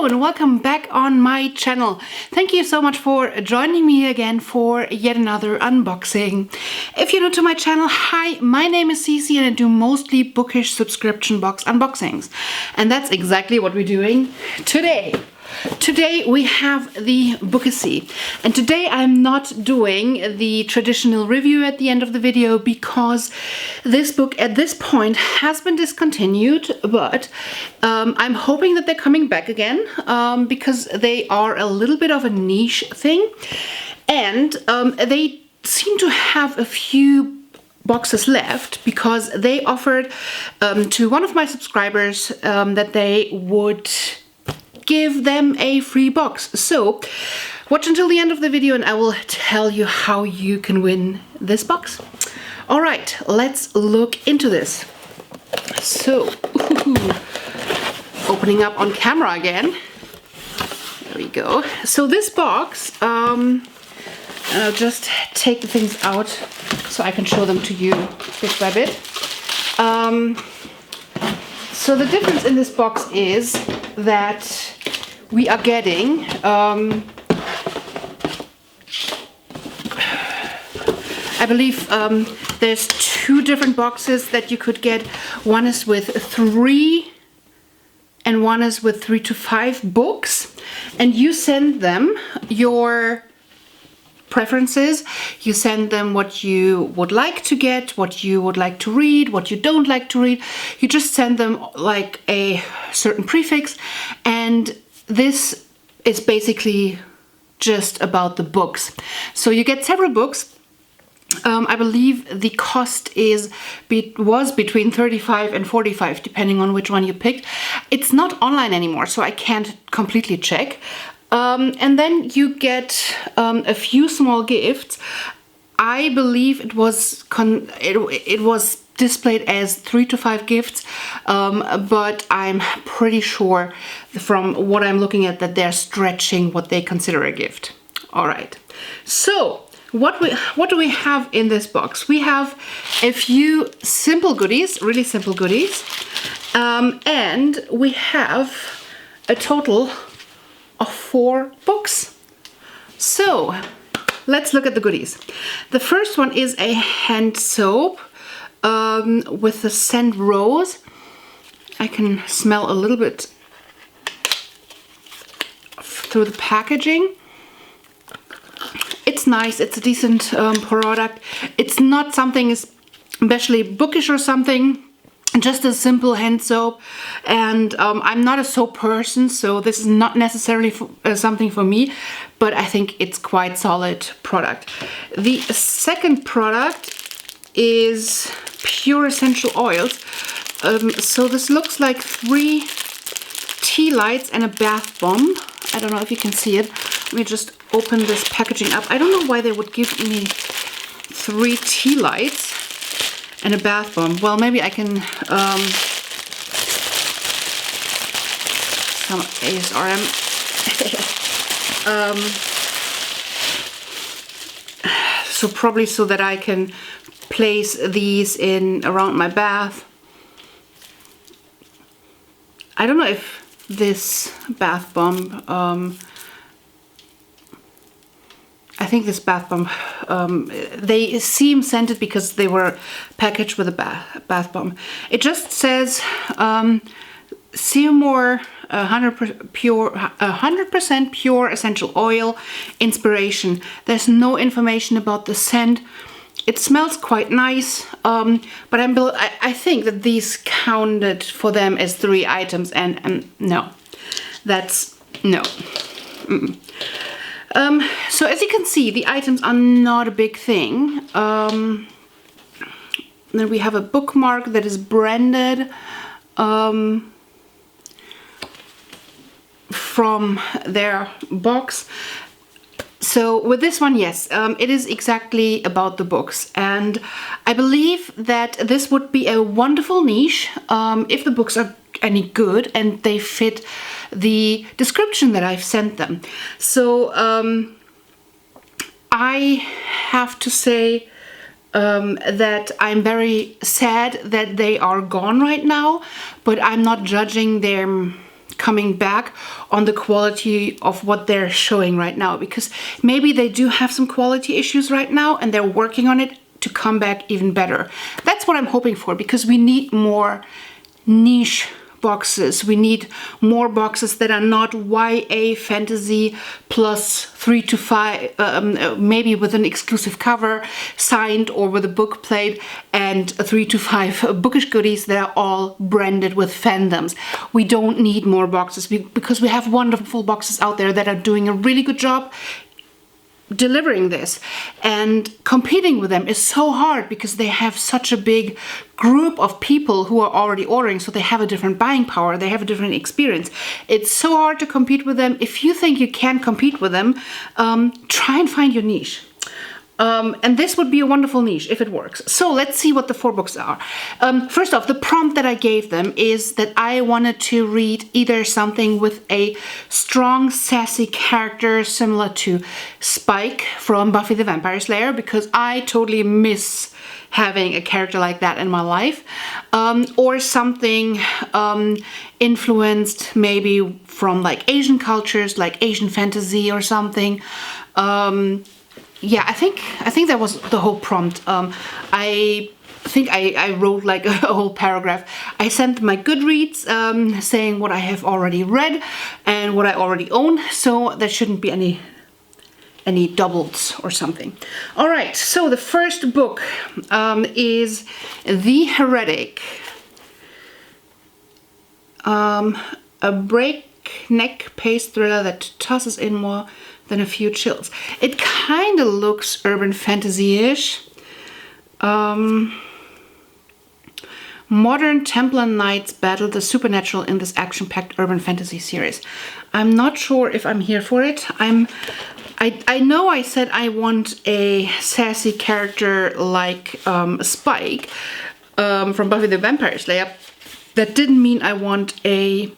and welcome back on my channel. Thank you so much for joining me again for yet another unboxing. If you're new to my channel, hi, my name is Cece and I do mostly bookish subscription box unboxings. And that's exactly what we're doing today. Today we have the Bookacy, and today I'm not doing the traditional review at the end of the video because this book at this point has been discontinued, but I'm hoping that they're coming back again because they are a little bit of a niche thing, and they seem to have a few boxes left because they offered to one of my subscribers that they would give them a free box. So watch until the end of the video and I will tell you how you can win this box. All right, let's look into this. So, opening up on camera again. There we go. So this box, I'll just take the things out so I can show them to you bit by bit. So the difference in this box is that we are getting I believe there's two different boxes that you could get. One is with 3 and one is with 3 to 5 books, and you send them your preferences. You send them what you would like to get, what you would like to read, what you don't like to read. You just send them like a certain prefix, and this is basically just about the books. So you get several books. I believe the cost was between 35 and 45 depending on which one you picked. It's not online anymore, so I can't completely check. And then you get a few small gifts. I believe it was displayed as 3 to 5 gifts, but I'm pretty sure from what I'm looking at that they're stretching what they consider a gift. All right, so what do we have in this box? We have a few simple goodies, really simple goodies, and we have a total of 4 books. So let's look at the goodies. The first one is a hand soap with the scent rose. I can smell a little bit through the packaging. It's nice, it's a decent product. It's not something especially bookish or something, just a simple hand soap, and I'm not a soap person, so this is not necessarily something for me, but I think it's quite solid product. The second product is pure essential oils. So this looks like 3 tea lights and a bath bomb. I don't know if you can see it. Let me just open this packaging up. I don't know why they would give me 3 tea lights and a bath bomb. Well, maybe I can some ASRM. So probably so that I can place these in around my bath. I don't know if this bath bomb, I think this bath bomb, they seem scented because they were packaged with a bath bomb. It just says Seymour 100% pure essential oil inspiration. There's no information about the scent. It smells quite nice, but I think that these counted for them as 3 items, and no, that's no. So as you can see, the items are not a big thing. Then we have a bookmark that is branded from their box. So with this one, yes, it is exactly about the books, and I believe that this would be a wonderful niche if the books are any good and they fit the description that I've sent them. So I have to say that I'm very sad that they are gone right now, but I'm not judging them coming back on the quality of what they're showing right now, because maybe they do have some quality issues right now and they're working on it to come back even better. That's what I'm hoping for, because we need more niche boxes. We need more boxes that are not YA fantasy plus 3 to 5, maybe with an exclusive cover signed or with a book plate, and 3 to 5 bookish goodies that are all branded with fandoms. We don't need more boxes because we have wonderful boxes out there that are doing a really good job delivering this, and competing with them is so hard because they have such a big group of people who are already ordering, so they have a different buying power, they have a different experience. It's so hard to compete with them. If you think you can compete with them, try and find your niche. And this would be a wonderful niche if it works. So let's see what the 4 books are. First off, the prompt that I gave them is that I wanted to read either something with a strong, sassy character similar to Spike from Buffy the Vampire Slayer, because I totally miss having a character like that in my life, or something influenced maybe from like Asian cultures, like Asian fantasy or something. Yeah, I think that was the whole prompt. I think I wrote like a whole paragraph. I sent my Goodreads saying what I have already read and what I already own, so there shouldn't be any doubles or something. All right, so the first book is The Heretic. A breakneck pace thriller that tosses in more than a few chills. It kind of looks urban fantasy-ish. Modern Templar knights battle the supernatural in this action-packed urban fantasy series. I'm not sure if I'm here for it. I know I said I want a sassy character like Spike from Buffy the Vampire Slayer. That didn't mean I want an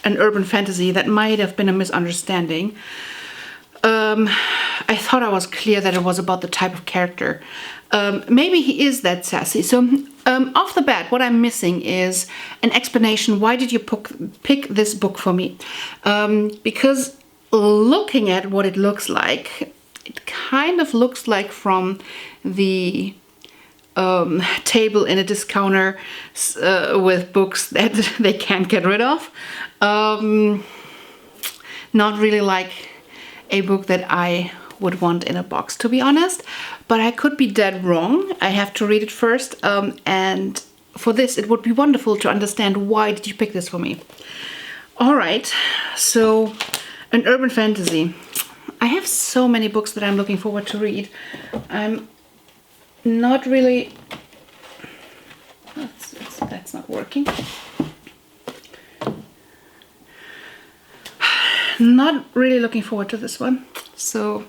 urban fantasy. That might have been a misunderstanding. I thought I was clear that it was about the type of character. Maybe he is that sassy. So off the bat, what I'm missing is an explanation. Why did you pick this book for me? Because looking at what it looks like, it kind of looks like from the table in a discounter with books that they can't get rid of. Not really like a book that I would want in a box, to be honest, but I could be dead wrong. I have to read it first, and for this it would be wonderful to understand why did you pick this for me. All right, so an urban fantasy. I have so many books that I'm looking forward to read. I'm not really... That's not working. Not really looking forward to this one. So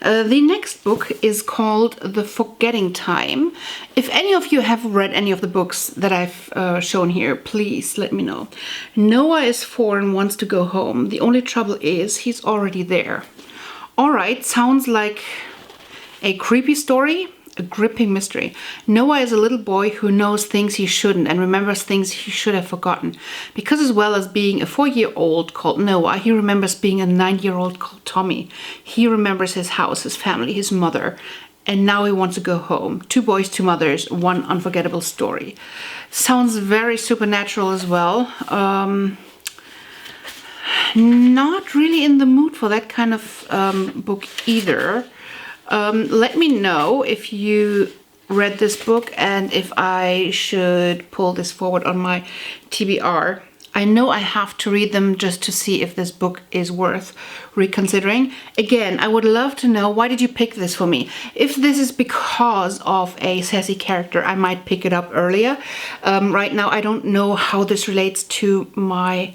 the next book is called The Forgetting Time. If any of you have read any of the books that I've shown here, please let me know. Noah is 4 and wants to go home. The only trouble is he's already there. All right, sounds like a creepy story. A gripping mystery. Noah is a little boy who knows things he shouldn't and remembers things he should have forgotten. Because as well as being a 4-year-old called Noah, he remembers being a 9-year-old called Tommy. He remembers his house, his family, his mother, and now he wants to go home. 2 boys, 2 mothers, one unforgettable story. Sounds very supernatural as well. Not really in the mood for that kind of book either. Let me know if you read this book and if I should pull this forward on my TBR. I know I have to read them just to see if this book is worth reconsidering. Again, I would love to know, why did you pick this for me? If this is because of a sassy character, I might pick it up earlier. Right now, I don't know how this relates to my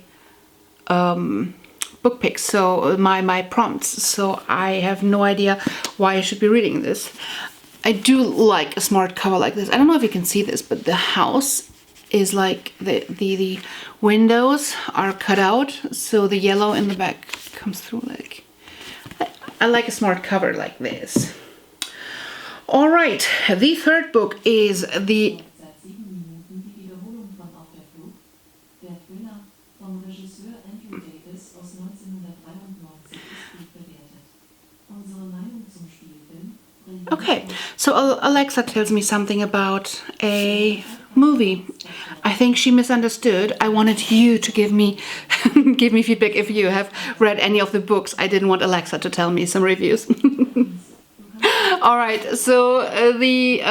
book picks, so my prompts, so I have no idea why I should be reading this. I do like a smart cover like this. I don't know if you can see this, but the house is like the windows are cut out, so the yellow in the back comes through. Like, I like a smart cover like this. All right, the third book is Okay, so Alexa tells me something about a movie. I think she misunderstood. I wanted you to give me give me feedback if you have read any of the books. I didn't want Alexa to tell me some reviews. All right, so the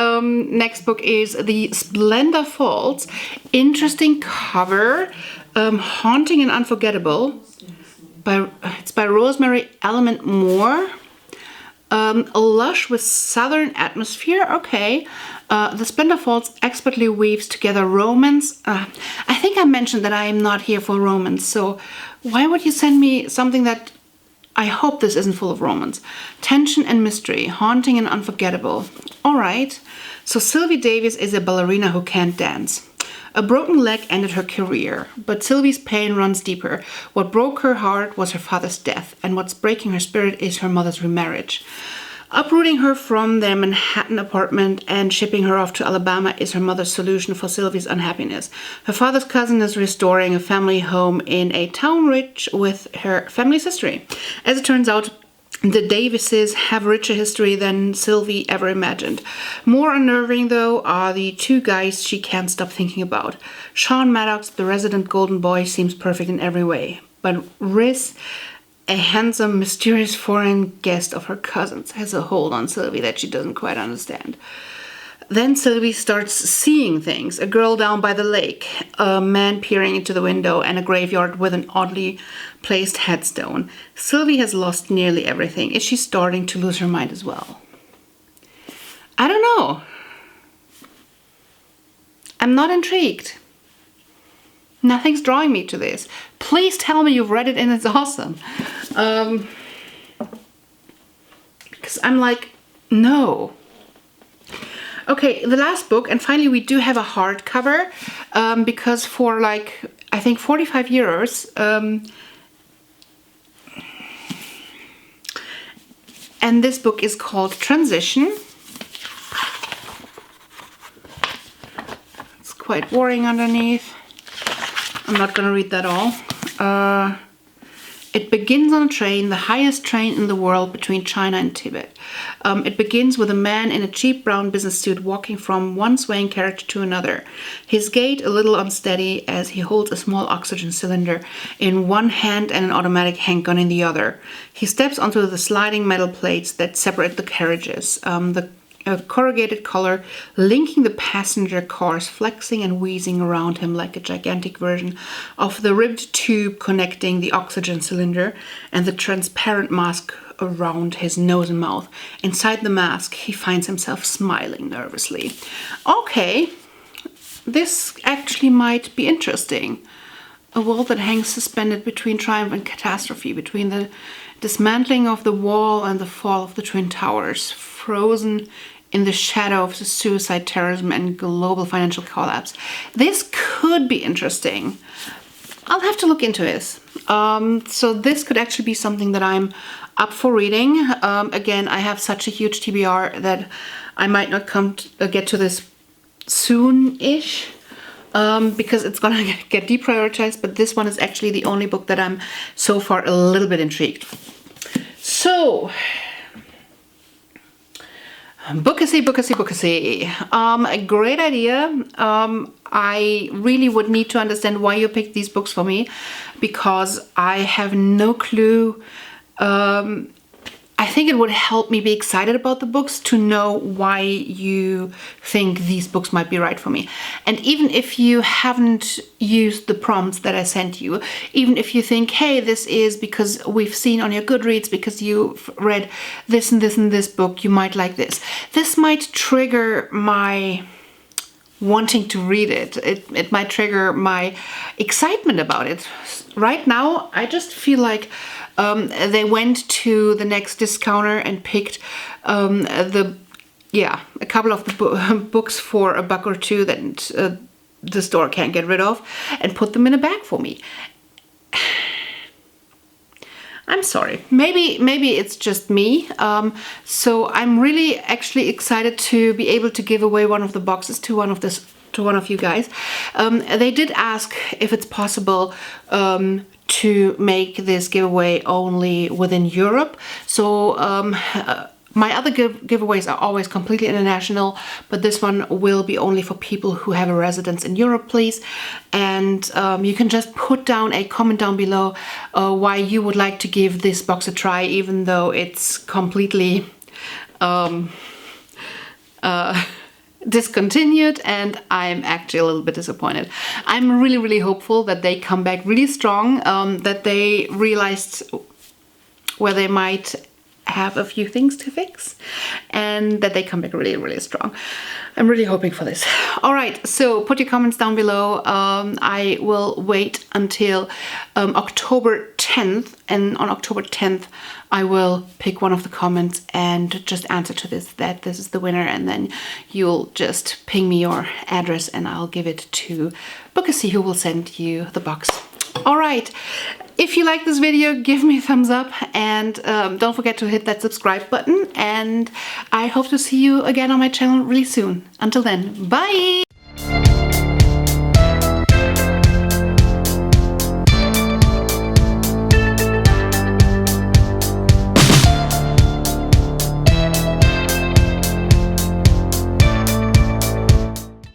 next book is The Splendor Falls. Interesting cover, haunting and unforgettable. It's by Rosemary Element Moore. Lush with southern atmosphere. Okay. The Splendor Falls expertly weaves together romance. I think I mentioned that I am not here for romance, so why would you send me something that I hope this isn't full of romance? Tension and mystery, haunting and unforgettable. All right. So Sylvie Davis is a ballerina who can't dance. A broken leg ended her career, but Sylvie's pain runs deeper. What broke her heart was her father's death, and what's breaking her spirit is her mother's remarriage. Uprooting her from their Manhattan apartment and shipping her off to Alabama is her mother's solution for Sylvie's unhappiness. Her father's cousin is restoring a family home in a town rich with her family's history. As it turns out, the Davises have a richer history than Sylvie ever imagined. More unnerving, though, are the two guys she can't stop thinking about. Sean Maddox, the resident golden boy, seems perfect in every way. But Riz, a handsome, mysterious foreign guest of her cousin's, has a hold on Sylvie that she doesn't quite understand. Then Sylvie starts seeing things. A girl down by the lake, a man peering into the window, and a graveyard with an oddly placed headstone. Sylvie has lost nearly everything. Is she starting to lose her mind as well? I don't know. I'm not intrigued. Nothing's drawing me to this. Please tell me you've read it and it's awesome. Because I'm like, no. Okay, the last book, and finally we do have a hardcover, because for like, I think 45 euros, and this book is called Transition. It's quite boring underneath. I'm not gonna read that all. It begins on a train, the highest train in the world between China and Tibet. It begins with a man in a cheap brown business suit walking from one swaying carriage to another. His gait a little unsteady as he holds a small oxygen cylinder in one hand and an automatic handgun in the other. He steps onto the sliding metal plates that separate the carriages. A corrugated collar linking the passenger cars, flexing and wheezing around him like a gigantic version of the ribbed tube connecting the oxygen cylinder and the transparent mask around his nose and mouth. Inside the mask, he finds himself smiling nervously. Okay, this actually might be interesting. A world that hangs suspended between triumph and catastrophe, between the dismantling of the wall and the fall of the Twin Towers, frozen in the shadow of the suicide, terrorism, and global financial collapse. This could be interesting. I'll have to look into this. So this could actually be something that I'm up for reading. Again, I have such a huge TBR that I might not get to this soon-ish, because it's gonna get deprioritized, but this one is actually the only book that I'm so far a little bit intrigued. So, Bookacy. A great idea. I really would need to understand why you picked these books for me, because I have no clue. I think it would help me be excited about the books to know why you think these books might be right for me. And even if you haven't used the prompts that I sent you, even if you think, hey, this is because we've seen on your Goodreads, because you've read this and this and this book, you might like this. This might trigger my wanting to read it. It might trigger my excitement about it. Right now, I just feel like they went to the next discounter and picked a couple of the books for $1 or $2 that the store can't get rid of, and put them in a bag for me. I'm sorry. Maybe it's just me. So I'm really actually excited to be able to give away one of the boxes to one of you guys. They did ask if it's possible to make this giveaway only within Europe. So My other giveaways are always completely international, but this one will be only for people who have a residence in Europe, please. And you can just put down a comment down below why you would like to give this box a try, even though it's completely discontinued, and I'm actually a little bit disappointed. I'm really, really hopeful that they come back really strong, that they realized where they might have a few things to fix, and that they come back really, really strong. I'm really hoping for this. All right, so put your comments down below. I will wait until October 10th, and on October 10th I will pick one of the comments and just answer to this, that this is the winner, and then you'll just ping me your address and I'll give it to Bookacy, who will send you the box. All right, if you like this video, give me a thumbs up, and don't forget to hit that subscribe button, and I hope to see you again on my channel really soon. Until then, bye!